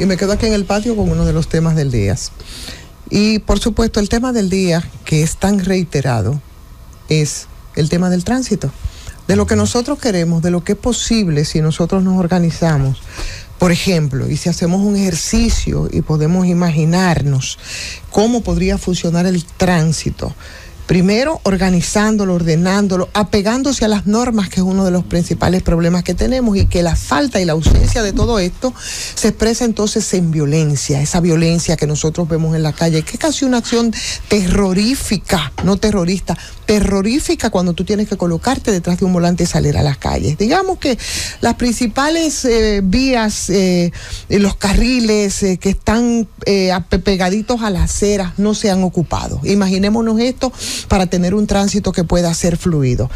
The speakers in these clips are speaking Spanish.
y me quedo aquí en el patio con uno de los temas del día. Y por supuesto el tema del día, que es tan reiterado, es el tema del tránsito, de lo que nosotros queremos, de lo que es posible si nosotros nos organizamos. Por ejemplo, y si hacemos un ejercicio y podemos imaginarnos cómo podría funcionar el tránsito, primero organizándolo, ordenándolo, apegándose a las normas, que es uno de los principales problemas que tenemos, y que la falta y la ausencia de todo esto se expresa entonces en violencia, esa violencia que nosotros vemos en la calle, que es casi una acción terrorífica, no terrorista, terrorífica, cuando tú tienes que colocarte detrás de un volante y salir a las calles. Digamos que las principales vías, los carriles que están pegaditos a las aceras no se han ocupado. Imaginémonos esto para tener un tránsito que pueda ser fluido.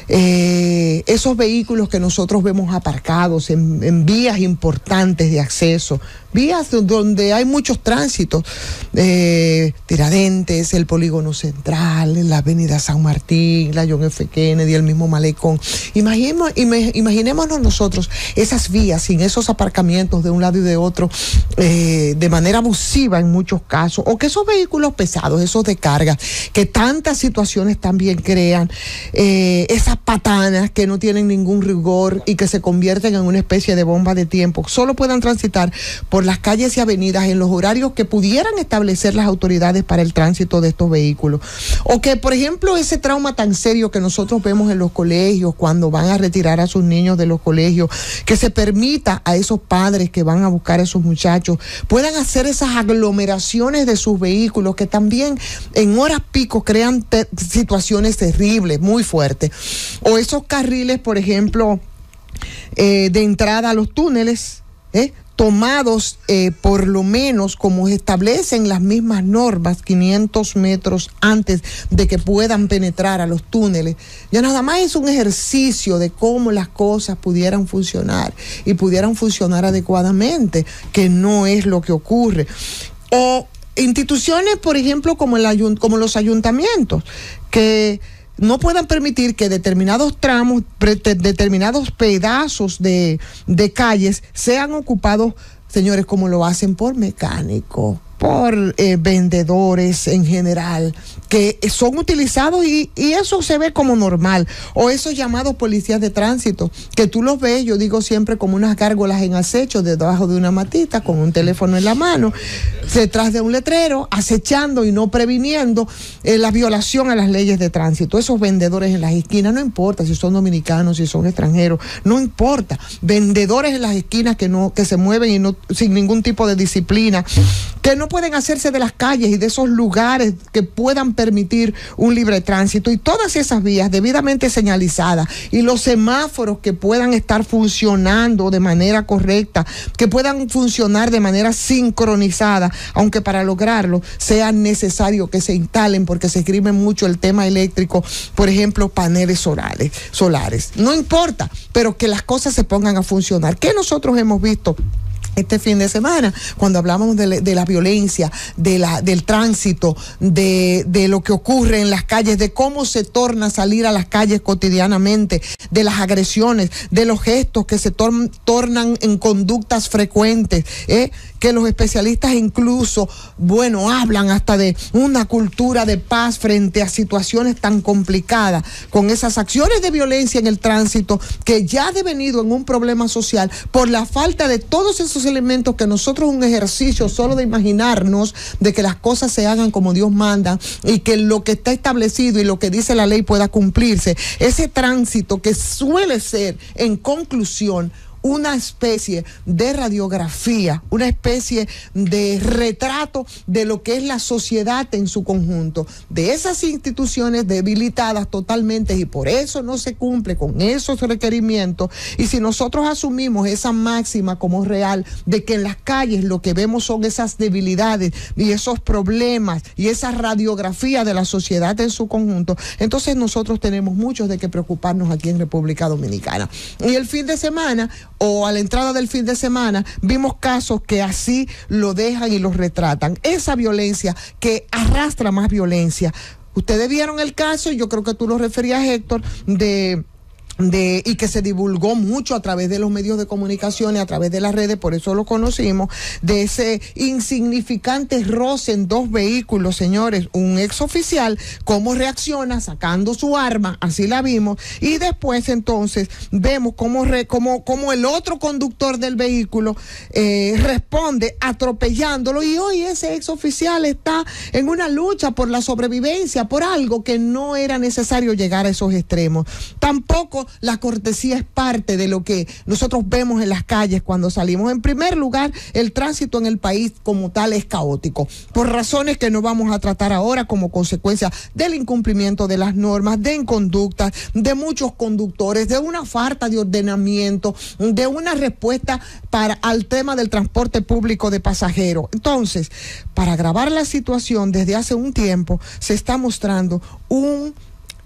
Esos vehículos que nosotros vemos aparcados en vías importantes de acceso, vías donde hay muchos tránsitos, Tiradentes, el Polígono Central, la Avenida San Martín, la John F. Kennedy, el mismo Malecón. Imaginémonos nosotros esas vías sin esos aparcamientos de un lado y de otro, de manera abusiva en muchos casos, o que esos vehículos pesados, esos de carga, que tantas situaciones también crean, esas patanas que no tienen ningún rigor y que se convierten en una especie de bomba de tiempo, solo puedan transitar por las calles y avenidas en los horarios que pudieran establecer las autoridades para el tránsito de estos vehículos. O que, por ejemplo, ese trauma tan serio que nosotros vemos en los colegios cuando van a retirar a sus niños de los colegios, que se permita a esos padres que van a buscar a esos muchachos, puedan hacer esas aglomeraciones de sus vehículos que también en horas pico crean situaciones terribles, muy fuertes. O esos carriles, por ejemplo, de entrada a los túneles, tomados por lo menos como establecen las mismas normas, 500 metros antes de que puedan penetrar a los túneles. Ya nada más es un ejercicio de cómo las cosas pudieran funcionar y pudieran funcionar adecuadamente, que no es lo que ocurre. O instituciones, por ejemplo, como los ayuntamientos, que no puedan permitir que determinados tramos, determinados pedazos de calles sean ocupados, señores, como lo hacen por mecánicos, por vendedores en general, que son utilizados y eso se ve como normal. O esos llamados policías de tránsito, que tú los ves, yo digo siempre, como unas gárgolas en acecho debajo de una matita, con un teléfono en la mano, detrás de un letrero, acechando y no previniendo la violación a las leyes de tránsito. Esos vendedores en las esquinas, no importa si son dominicanos, si son extranjeros, no importa. Vendedores en las esquinas que se mueven y no, sin ningún tipo de disciplina, que no pueden hacerse de las calles y de esos lugares que puedan permitir un libre tránsito, y todas esas vías debidamente señalizadas, y los semáforos que puedan estar funcionando de manera correcta, que puedan funcionar de manera sincronizada, aunque para lograrlo sea necesario que se instalen, porque se escribe mucho el tema eléctrico, por ejemplo, paneles solares. No importa, pero que las cosas se pongan a funcionar. ¿Qué nosotros hemos visto este fin de semana, cuando hablamos de la violencia, del tránsito, de lo que ocurre en las calles, de cómo se torna salir a las calles cotidianamente, de las agresiones, de los gestos que se tornan en conductas frecuentes, que los especialistas incluso, hablan hasta de una cultura de paz frente a situaciones tan complicadas, con esas acciones de violencia en el tránsito, que ya ha devenido en un problema social por la falta de todos esos elementos que nosotros, un ejercicio solo de imaginarnos de que las cosas se hagan como Dios manda y que lo que está establecido y lo que dice la ley pueda cumplirse. Ese tránsito que suele ser, en conclusión, una especie de radiografía, una especie de retrato de lo que es la sociedad en su conjunto, de esas instituciones debilitadas totalmente, y por eso no se cumple con esos requerimientos. Y si nosotros asumimos esa máxima como real, de que en las calles lo que vemos son esas debilidades y esos problemas y esa radiografía de la sociedad en su conjunto, entonces nosotros tenemos mucho de qué preocuparnos aquí en República Dominicana. Y el fin de semana, o a la entrada del fin de semana, vimos casos que así lo dejan y los retratan. Esa violencia que arrastra más violencia. Ustedes vieron el caso, y yo creo que tú lo referías, Héctor, de y que se divulgó mucho a través de los medios de comunicación y a través de las redes, por eso lo conocimos, de ese insignificante roce en dos vehículos, señores, un exoficial, cómo reacciona sacando su arma, así la vimos, y después entonces vemos cómo el otro conductor del vehículo responde atropellándolo, y hoy ese exoficial está en una lucha por la sobrevivencia, por algo que no era necesario llegar a esos extremos. Tampoco la cortesía es parte de lo que nosotros vemos en las calles cuando salimos. En primer lugar, el tránsito en el país como tal es caótico, por razones que no vamos a tratar ahora, como consecuencia del incumplimiento de las normas, de inconductas, de muchos conductores, de una falta de ordenamiento, de una respuesta al tema del transporte público de pasajeros. Entonces, para agravar la situación, desde hace un tiempo se está mostrando una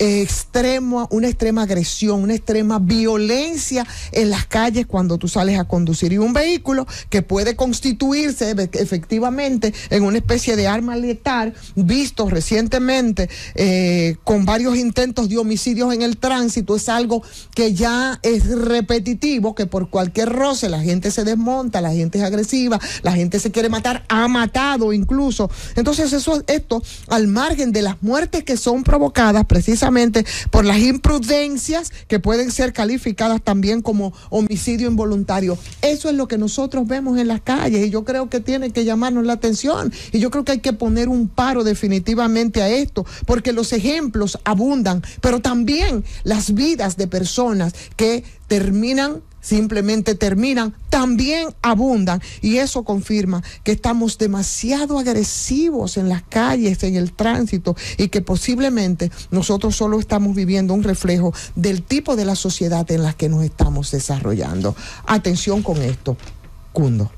extrema agresión, una extrema violencia en las calles cuando tú sales a conducir, y un vehículo que puede constituirse efectivamente en una especie de arma letal, visto recientemente con varios intentos de homicidios en el tránsito, es algo que ya es repetitivo, que por cualquier roce la gente se desmonta, la gente es agresiva, la gente se quiere matar, ha matado incluso. Entonces esto al margen de las muertes que son provocadas precisamente por las imprudencias que pueden ser calificadas también como homicidio involuntario. Eso es lo que nosotros vemos en las calles, y yo creo que tiene que llamarnos la atención, y yo creo que hay que poner un paro definitivamente a esto, porque los ejemplos abundan, pero también las vidas de personas que simplemente terminan, también abundan, y eso confirma que estamos demasiado agresivos en las calles, en el tránsito, y que posiblemente nosotros solo estamos viviendo un reflejo del tipo de la sociedad en la que nos estamos desarrollando. Atención con esto, Cundo.